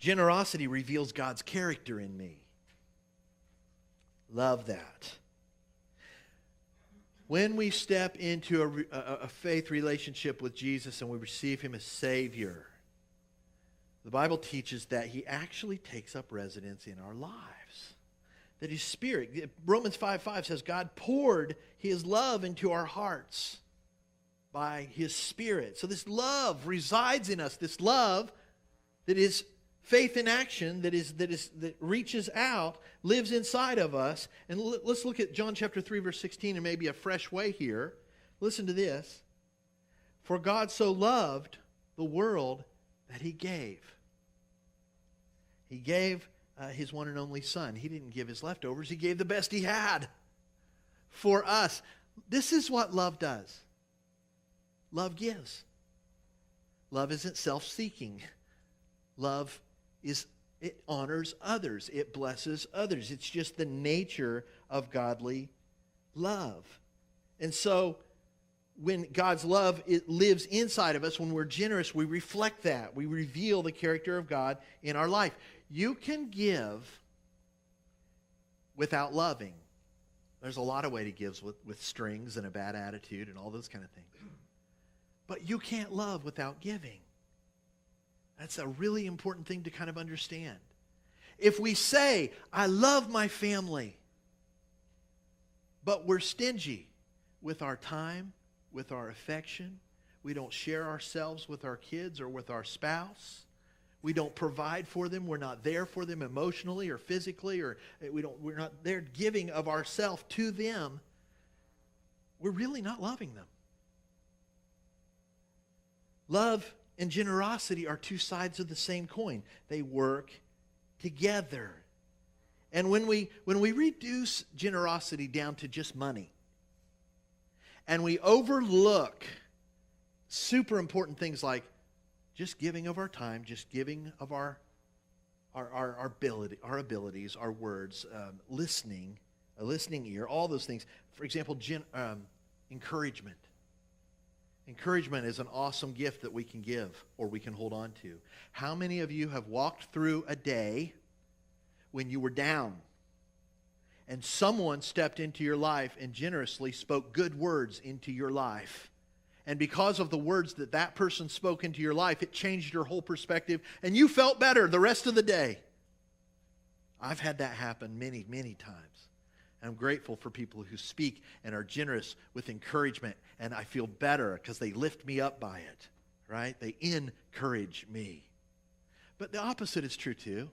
Generosity reveals God's character in me. Love that. When we step into a faith relationship with Jesus and we receive Him as Savior, the Bible teaches that He actually takes up residence in our lives. That His Spirit, Romans 5:5 says, God poured His love into our hearts by His Spirit. So this love resides in us. This love that is faith in action, that reaches out, lives inside of us. And let's look at John chapter 3, verse 16 in maybe a fresh way here. Listen to this. For God so loved the world that He gave. He gave His one and only Son. He didn't give His leftovers. He gave the best He had for us. This is what love does. Love gives. Love isn't self-seeking. Love it honors others. It blesses others. It's just the nature of godly love. And so when God's love, it lives inside of us, when we're generous, we reflect that. We reveal the character of God in our life. You can give without loving. There's a lot of way to give with strings and a bad attitude and all those kind of things. But you can't love without giving. That's a really important thing to kind of understand. If we say, I love my family, but we're stingy with our time, with our affection, we don't share ourselves with our kids or with our spouse, we don't provide for them, we're not there for them emotionally or physically, or we're not there giving of ourselves to them, we're really not loving them. Love and generosity are two sides of the same coin. They work together. And when we reduce generosity down to just money, and we overlook super important things like just giving of our time, just giving of our abilities, our words, listening, a listening ear, all those things. For example, encouragement. Encouragement is an awesome gift that we can give or we can hold on to. How many of you have walked through a day when you were down and someone stepped into your life and generously spoke good words into your life? And because of the words that that person spoke into your life, it changed your whole perspective and you felt better the rest of the day. I've had that happen many, many times. I'm grateful for people who speak and are generous with encouragement, and I feel better because they lift me up by it, right? They encourage me. But the opposite is true too.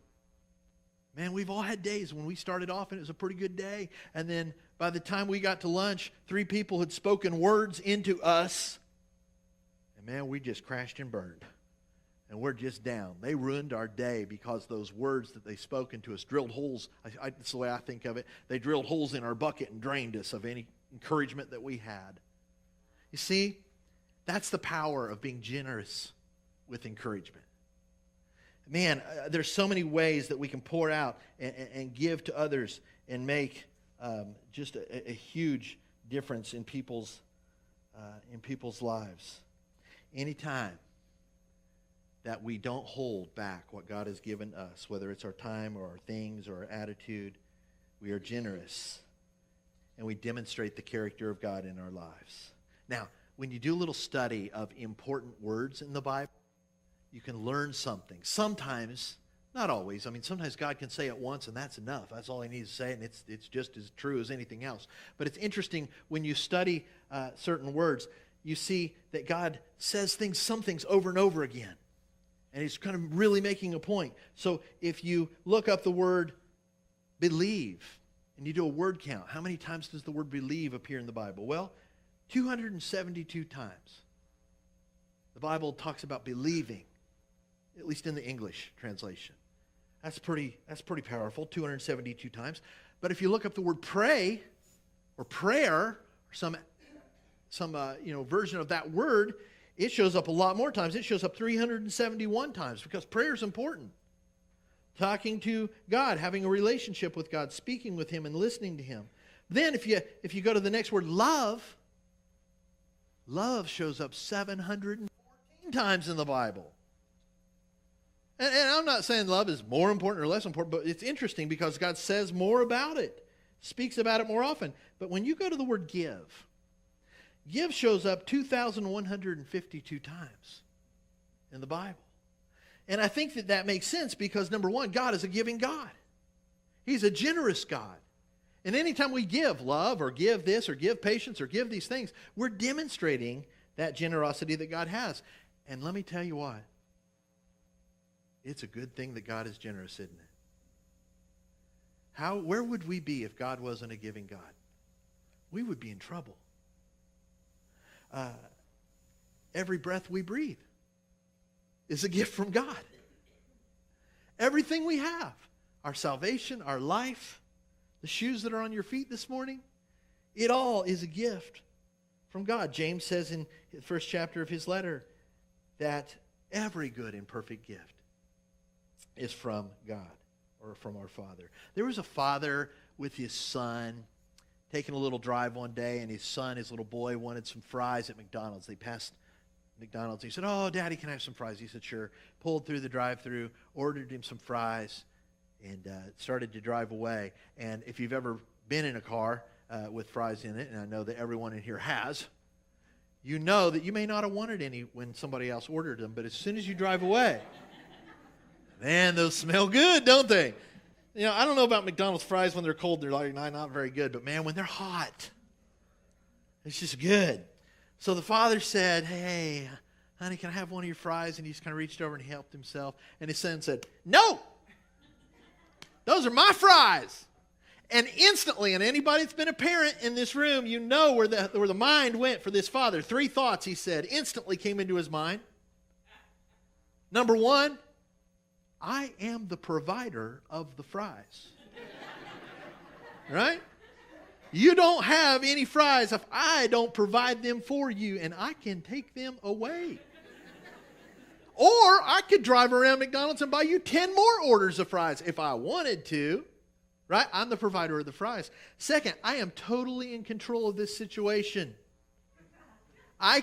Man, we've all had days when we started off and it was a pretty good day, and then by the time we got to lunch, 3 people had spoken words into us, and man, we just crashed and burned. And we're just down. They ruined our day because those words that they spoke into us drilled holes. That's the way I think of it. They drilled holes in our bucket and drained us of any encouragement that we had. You see, that's the power of being generous with encouragement. Man, there's so many ways that we can pour out and give to others and make just a huge difference in people's lives. Anytime that we don't hold back what God has given us, whether it's our time or our things or our attitude, we are generous and we demonstrate the character of God in our lives. Now, when you do a little study of important words in the Bible, you can learn something. Sometimes, not always, sometimes God can say it once and that's enough. That's all He needs to say, and it's just as true as anything else. But it's interesting when you study certain words, you see that God says some things over and over again. And He's kind of really making a point. So if you look up the word believe and you do a word count, how many times does the word believe appear in the Bible? Well, 272 times. The Bible talks about believing, at least in the English translation. That's pretty powerful, 272 times. But if you look up the word pray or prayer or some version of that word, it shows up a lot more times. It shows up 371 times because prayer is important. Talking to God, having a relationship with God, speaking with Him and listening to Him. Then if you go to the next word, love shows up 714 times in the Bible. And I'm not saying love is more important or less important, but it's interesting because God says more about it, speaks about it more often. But when you go to the word give shows up 2,152 times in the Bible. And I think that makes sense because, number one, God is a giving God. He's a generous God. And anytime we give love or give this or give patience or give these things, we're demonstrating that generosity that God has. And let me tell you what. It's a good thing that God is generous, isn't it? Where would we be if God wasn't a giving God? We would be in trouble. Every breath we breathe is a gift from God. Everything we have, our salvation, our life, the shoes that are on your feet this morning, it all is a gift from God. James says in the first chapter of his letter that every good and perfect gift is from God or from our Father. There was a father with his son taking a little drive one day, and his little boy, wanted some fries at McDonald's. They passed McDonald's. He said, "Oh, Daddy, can I have some fries?" He said, "Sure." Pulled through the drive-thru, ordered him some fries, and started to drive away. And if you've ever been in a car with fries in it, and I know that everyone in here has, you know that you may not have wanted any when somebody else ordered them, but as soon as you drive away, man, those smell good, don't they? You know, I don't know about McDonald's fries when they're cold. They're like not very good. But, man, when they're hot, it's just good. So the father said, "Hey, honey, can I have one of your fries?" And he just kind of reached over and he helped himself. And his son said, "No, those are my fries." And instantly, and anybody that's been a parent in this room, you know where the mind went for this father. 3 thoughts, he said, instantly came into his mind. Number 1, I am the provider of the fries. Right? You don't have any fries if I don't provide them for you, and I can take them away. Or I could drive around McDonald's and buy you 10 more orders of fries if I wanted to. Right? I'm the provider of the fries. Second, I am totally in control of this situation. I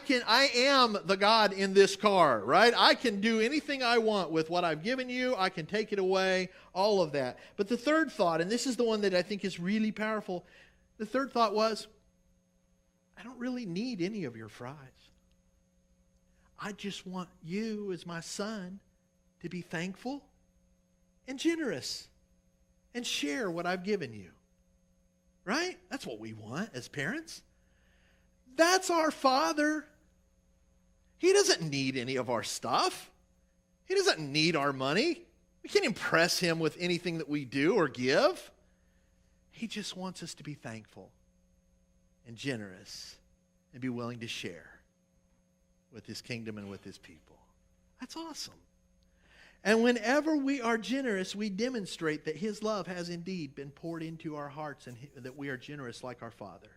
am the God in this car, right? I can do anything I want with what I've given you. I can take it away, all of that. But the third thought, and this is the one that I think is really powerful, the third thought was, I don't really need any of your fries. I just want you as my son to be thankful and generous and share what I've given you. Right? That's what we want as parents. That's our Father. He doesn't need any of our stuff. He doesn't need our money. We can't impress him with anything that we do or give. He just wants us to be thankful and generous and be willing to share with his kingdom and with his people. That's awesome. And whenever we are generous, we demonstrate that his love has indeed been poured into our hearts and that we are generous like our Father.